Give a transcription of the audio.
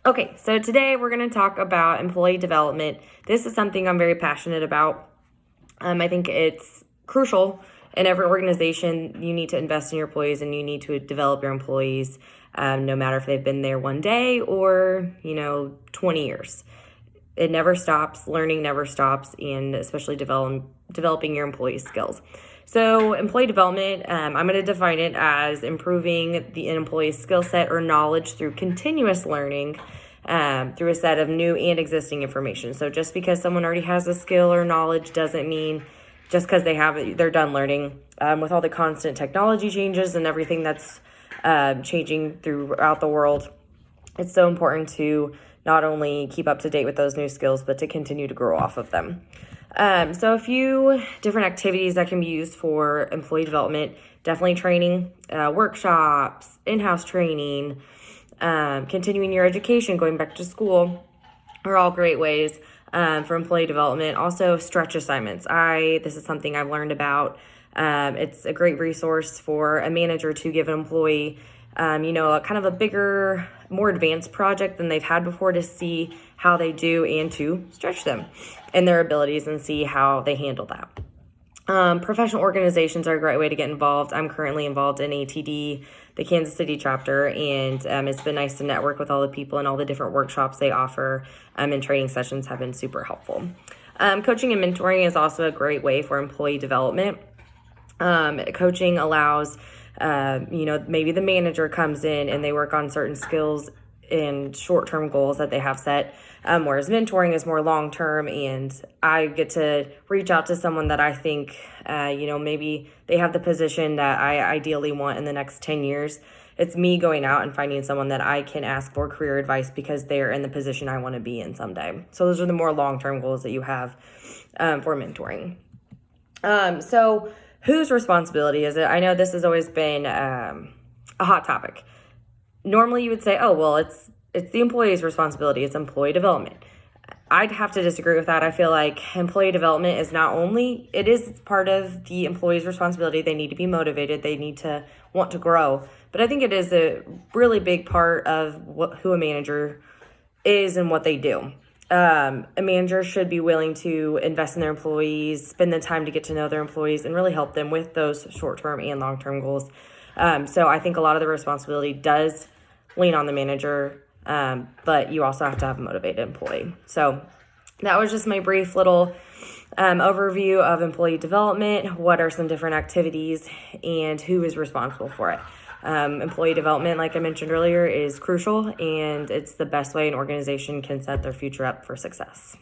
Okay, so today we're going to talk about employee development. This is something I'm very passionate about. I think it's crucial in every organization. You need to invest in your employees and you need to develop your employees, no matter if they've been there one day or, 20 years. It never stops. Learning never stops, and especially developing your employee skills. So employee development, I'm going to define it as improving the employee's skill set or knowledge through continuous learning through a set of new and existing information. So just because someone already has a skill or knowledge doesn't mean just because they're done learning. With all the constant technology changes and everything that's changing throughout the world, it's so important to not only keep up to date with those new skills, but to continue to grow off of them. So a few different activities that can be used for employee development: definitely training, workshops, in-house training, continuing your education, going back to school are all great ways for employee development. Also, stretch assignments. This is something I've learned about. It's a great resource for a manager to give an employee a kind of a bigger, more advanced project than they've had before to see how they do and to stretch them in their abilities and see how they handle that. Professional organizations are a great way to get involved. I'm currently involved in ATD, the Kansas City chapter, and it's been nice to network with all the people and all the different workshops they offer, and training sessions have been super helpful. Coaching and mentoring is also a great way for employee development. Coaching allows maybe the manager comes in and they work on certain skills and short-term goals that they have set, whereas mentoring is more long-term, and I get to reach out to someone that I think, maybe they have the position that I ideally want in the next 10 years. It's me going out and finding someone that I can ask for career advice because they're in the position I want to be in someday. So those are the more long-term goals that you have for mentoring. So whose responsibility is it? I know this has always been a hot topic. Normally you would say, oh, well, it's the employee's responsibility. It's employee development. I'd have to disagree with that. I feel like employee development it is part of the employee's responsibility. They need to be motivated. They need to want to grow. But I think it is a really big part of who a manager is and what they do. A manager should be willing to invest in their employees, spend the time to get to know their employees, and really help them with those short-term and long-term goals. So I think a lot of the responsibility does lean on the manager, but you also have to have a motivated employee. So that was just my brief little overview of employee development. What are some different activities and who is responsible for it? Employee development, like I mentioned earlier, is crucial, and it's the best way an organization can set their future up for success.